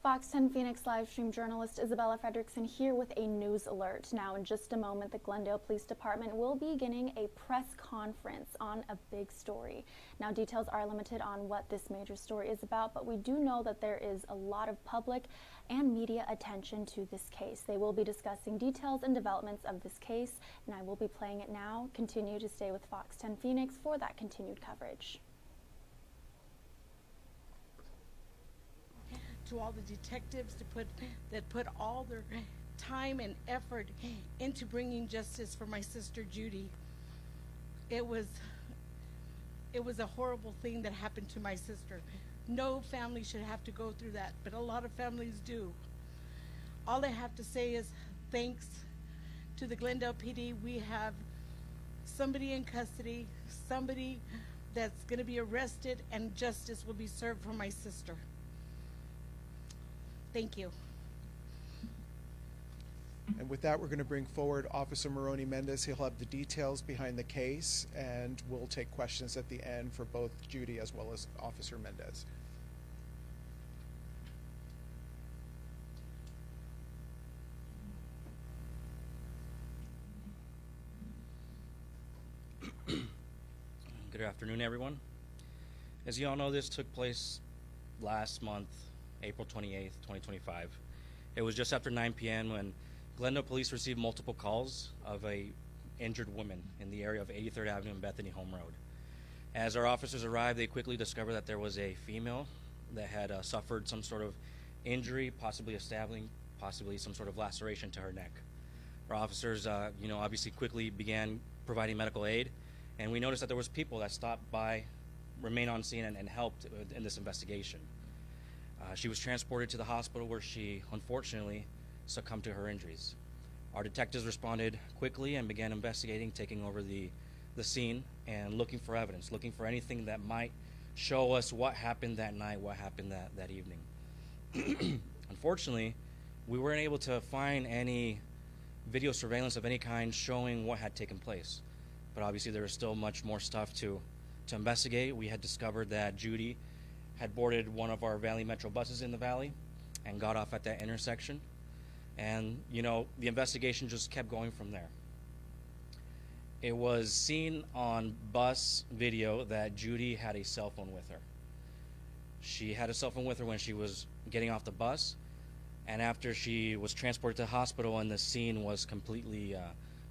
Fox 10 Phoenix livestream journalist Isabella Fredrickson here with a news alert. Now, in just a moment, the Glendale Police Department will be beginning a press conference on a big story. Now, details are limited on what this major story is about, but we do know that there is a lot of public and media attention to this case. They will be discussing details and developments of this case, and I will be playing it now. Continue to stay with Fox 10 Phoenix for that continued coverage. To all the detectives that put all their time and effort into bringing justice for my sister Judy. It was a horrible thing that happened to my sister. No family should have to go through that, but a lot of families do. All I have to say is thanks to the Glendale PD. We have somebody in custody, somebody that's going to be arrested, and justice will be served for my sister. Thank you. And with that, we're going to bring forward Officer Moroni Mendez. He'll have the details behind the case, and we'll take questions at the end for both Judy as well as Officer Mendez. Good afternoon, everyone. As you all know, this took place last month, April 28th, 2025. It was just after 9 p.m. when Glendale Police received multiple calls of a injured woman in the area of 83rd Avenue and Bethany Home Road. As our officers arrived, they quickly discovered that there was a female that had suffered some sort of injury, possibly a stabbing, possibly some sort of laceration to her neck. Our officers, obviously quickly began providing medical aid, and we noticed that there was people that stopped by, remained on scene, and helped in this investigation. She was transported to the hospital where she unfortunately succumbed to her injuries. Our detectives responded quickly and began investigating, taking over the scene and looking for evidence, looking for anything that might show us what happened that night, what happened that evening. Unfortunately, we weren't able to find any video surveillance of any kind showing what had taken place. But obviously there was still much more stuff to investigate. We had discovered that Judy had boarded one of our Valley Metro buses in the Valley and got off at that intersection. And, the investigation just kept going from there. It was seen on bus video that Judy had a cell phone with her. She had a cell phone with her when she was getting off the bus, and after she was transported to the hospital and the scene was completely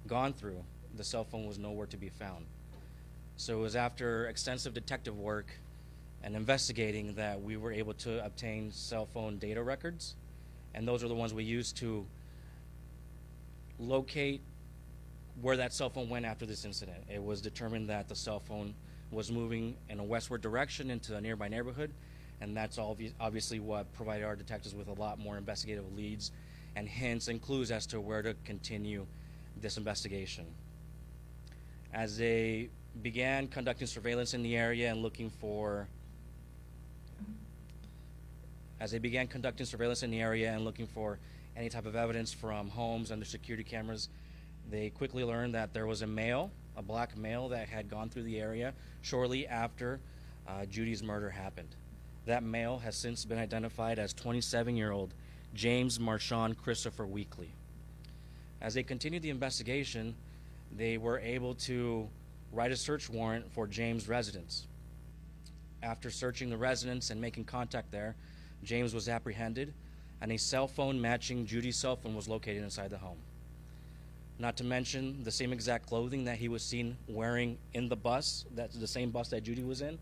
gone through, the cell phone was nowhere to be found. So it was after extensive detective work and investigating that we were able to obtain cell phone data records, and those are the ones we used to locate where that cell phone went after this incident. It was determined that the cell phone was moving in a westward direction into a nearby neighborhood, and that's obviously what provided our detectives with a lot more investigative leads and hints and clues as to where to continue this investigation. As they began conducting surveillance in the area and looking for any type of evidence from homes and the security cameras, they quickly learned that there was a black male that had gone through the area shortly after Judy's murder happened. That male has since been identified as 27-year-old James Marshawn Christopher Weekly. As they continued the investigation, they were able to write a search warrant for James' residence. After searching the residence and making contact there, James was apprehended, and a cell phone matching Judy's cell phone was located inside the home. Not to mention the same exact clothing that he was seen wearing in the bus, that's the same bus that Judy was in,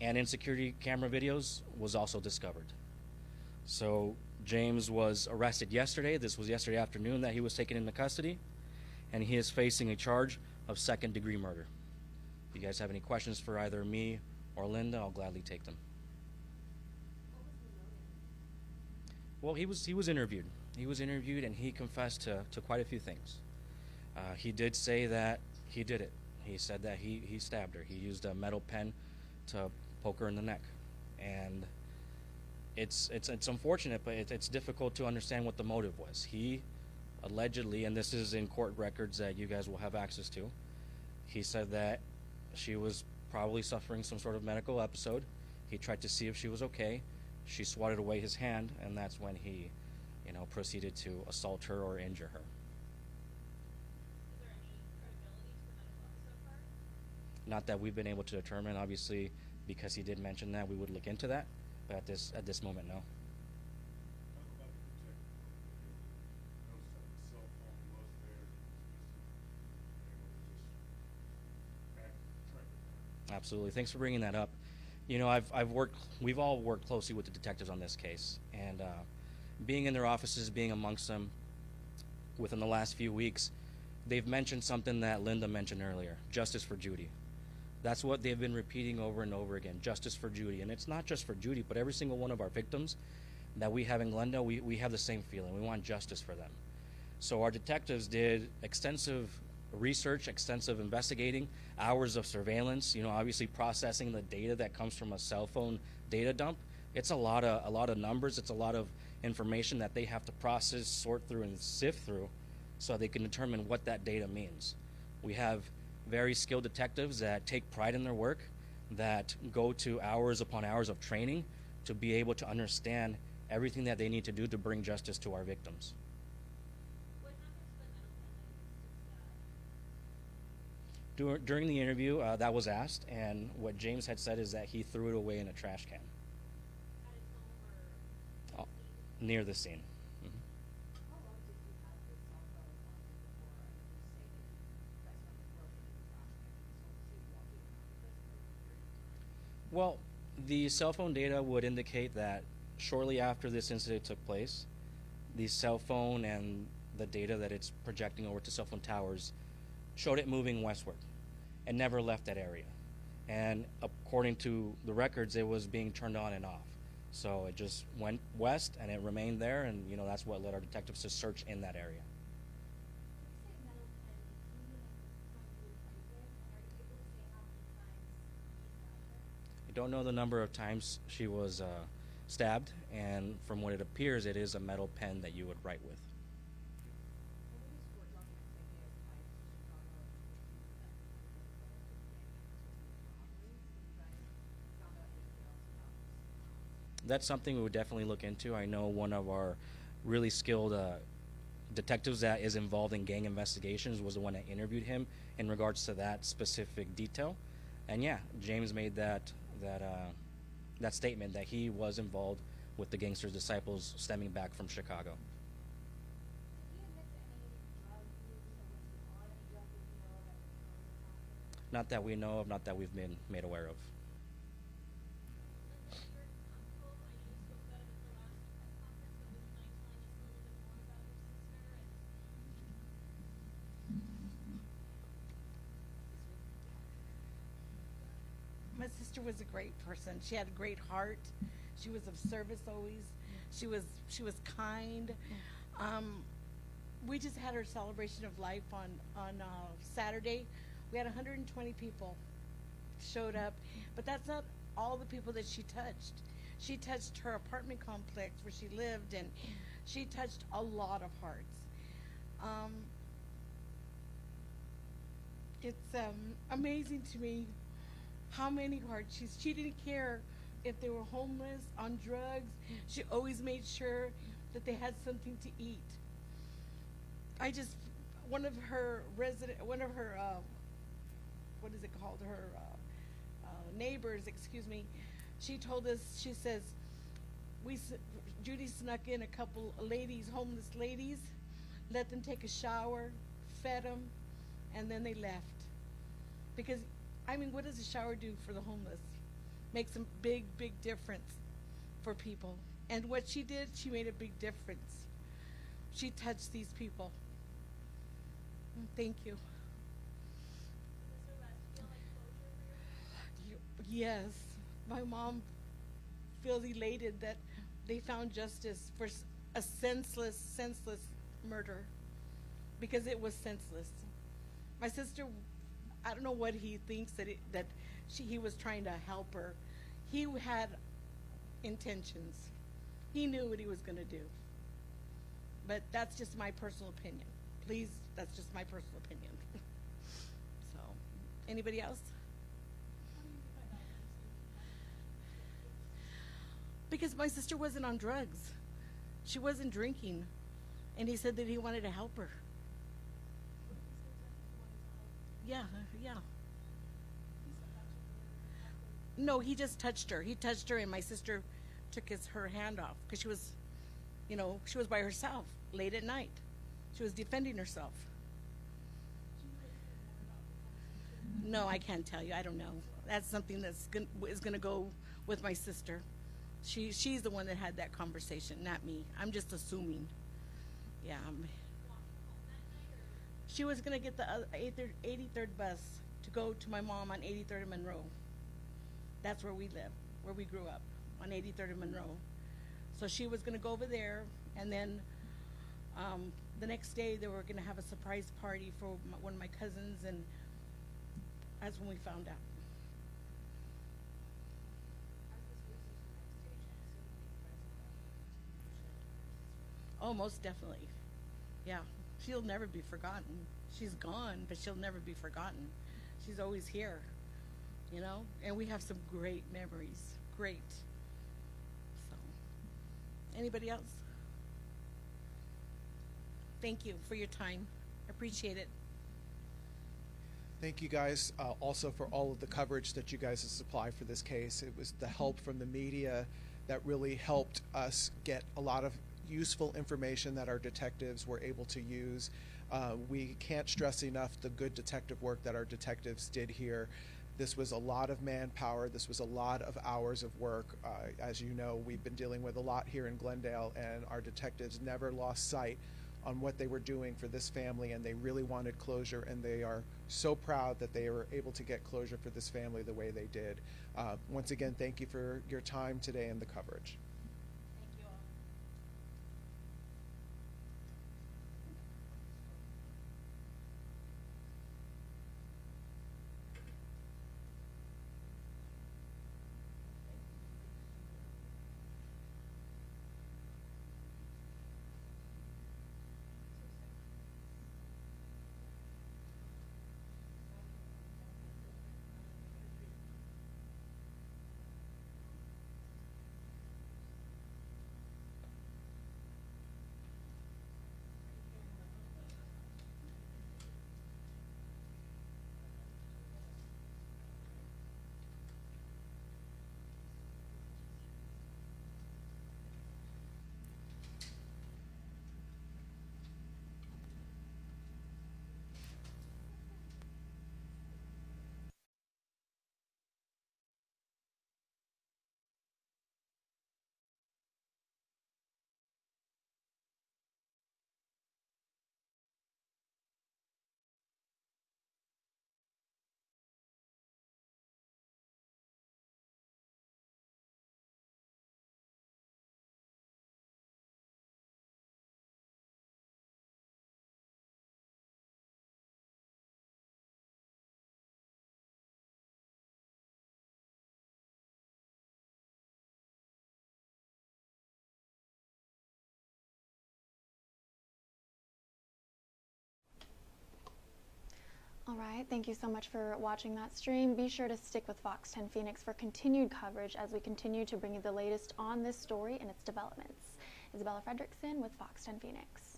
and in security camera videos was also discovered. So James was arrested yesterday. This was yesterday afternoon that he was taken into custody, and he is facing a charge of second-degree murder. If you guys have any questions for either me or Linda, I'll gladly take them. Well, he was interviewed. He was interviewed, and he confessed to quite a few things. He did say that he did it. He said that he stabbed her. He used a metal pen to poke her in the neck, and it's unfortunate, but it's difficult to understand what the motive was. He allegedly, and this is in court records that you guys will have access to, he said that she was probably suffering some sort of medical episode. He tried to see if she was okay. she swatted away his hand, and that's when he, proceeded to assault her or injure her. Is there any credibility to the medical episode part? Not that we've been able to determine. Obviously, because he did mention that, we would look into that. But at this moment, no. Talk about the detective. Notice that the cell phone was there, it was missing. They were just track it down. Absolutely. Thanks for bringing that up. We've all worked closely with the detectives on this case, and being in their offices, being amongst them within the last few weeks, they've mentioned something that Linda mentioned earlier: justice for Judy. That's what they've been repeating over and over again: justice for Judy. And it's not just for Judy, but every single one of our victims that we have in Glendale, we have the same feeling. We want justice for them. So our detectives did extensive research, extensive investigating, hours of surveillance, obviously processing the data that comes from a cell phone data dump. It's a lot of numbers. It's a lot of information that they have to process, sort through, and sift through so they can determine what that data means. We have very skilled detectives that take pride in their work, that go to hours upon hours of training to be able to understand everything that they need to do to bring justice to our victims. What happened to the metal pen that was During the interview, that was asked, and what James had said is that he threw it away in a trash can at his home or near the scene. Mhm. How long did you have this cell phone on you before, I mean, you say that you guys found it broken in the trash can, so was he walking around with this for a period of time? Well, the cell phone data would indicate that shortly after this incident took place, the cell phone and the data that it's projecting over to cell phone towers showed it moving westward and never left that area. And according to the records, it was being turned on and off. So it just went west and it remained there, and that's what led our detectives to search in that area. When you say metal pen, do you mean like this kind you would write with? And are you able to say how many times he stabbed her? I don't know the number of times she was stabbed, and from what it appears, it is a metal pen that you would write with. When these were documents they gave by Chicago, you guys found out anything else about this? That's something we would definitely look into. I know one of our really skilled detectives that is involved in gang investigations was the one that interviewed him in regards to that specific detail. And yeah, James made that statement that he was involved with the gangsters' disciples stemming back from Chicago. Did he admit to any drug use or was he on any drug that you know of at the time it happened? Not that we know of, not that we've been made aware of. Linda, you're comfortable. I know you spoke about it at the last press conference, but would you mind telling us a little bit more about your sister and My sister was a great person. She had a great heart. She was of service always. She was kind. We just had her celebration of life on Saturday. We had 120 people showed up, but that's not all the people that she touched. She touched her apartment complex where she lived, and she touched a lot of hearts. It's amazing to me how many hearts she didn't care if they were homeless, on drugs. She always made sure that they had something to eat. One of her what is it called, her neighbors, excuse me, she told us, she says, Judy snuck in a couple ladies, homeless ladies, let them take a shower, fed them, and then they left. Because, I mean, what does a shower do for the homeless? Makes a big, big difference for people. And what she did, she made a big difference. She touched these people. Thank you. does this arrest feel like closure for your mom? Yes, my mom feels elated that they found justice for a senseless murder, because it was senseless. My sister, I don't know what he thinks that he was trying to help her. He had intentions. He knew what he was going to do. But that's just my personal opinion. Please, that's just my personal opinion. So, anybody else? How do you mean by that? Because my sister wasn't on drugs. She wasn't drinking. And he said that he wanted to help her. Yeah, yeah. No, he just touched her. He touched her, and my sister took her hand off because she was, she was by herself late at night. She was defending herself. No, I can't tell you. I don't know. That's something is going to go with my sister. She's the one that had that conversation, not me. I'm just assuming. Yeah. She was going to get the 83rd bus to go to my mom on 83rd and Monroe. That's where we live, where we grew up, on 83rd and Monroe. So she was going to go over there, and then the next day they were going to have a surprise party for one of my cousins, and that's when we found out. Oh, most definitely. Yeah, she'll never be forgotten. She's gone, but she'll never be forgotten. She's always here, and we have some great memories. Great. So, anybody else? Thank you for your time. Appreciate it. Thank you guys also for all of the coverage that you guys have supplied for this case. It was the help from the media that really helped us get a lot of useful information that our detectives were able to use. We can't stress enough the good detective work that our detectives did here. This was a lot of manpower. This was a lot of hours of work. As you know, we've been dealing with a lot here in Glendale, and our detectives never lost sight on what they were doing for this family, and they really wanted closure, and they are so proud that they were able to get closure for this family the way they did. Once again, thank you for your time today and the coverage. Thank you all. All right, thank you so much for watching that stream. Be sure to stick with Fox 10 Phoenix for continued coverage as we continue to bring you the latest on this story and its developments. Isabella Fredrickson with Fox 10 Phoenix.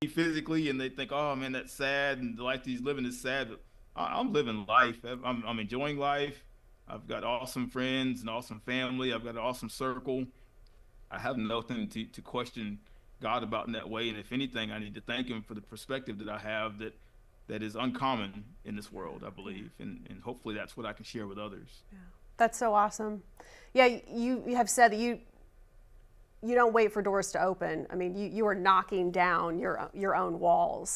physically and they think, oh man, that's sad and the life he's living is sad. But I'm living life. I'm enjoying life. I've got awesome friends and awesome family. I've got an awesome circle. I have nothing to question God about in that way. And if anything, I need to thank him for the perspective that I have that is uncommon in this world, I believe. And hopefully that's what I can share with others. Yeah. That's so awesome. Yeah, you have said that you don't wait for doors to open. I mean, you are knocking down your own walls.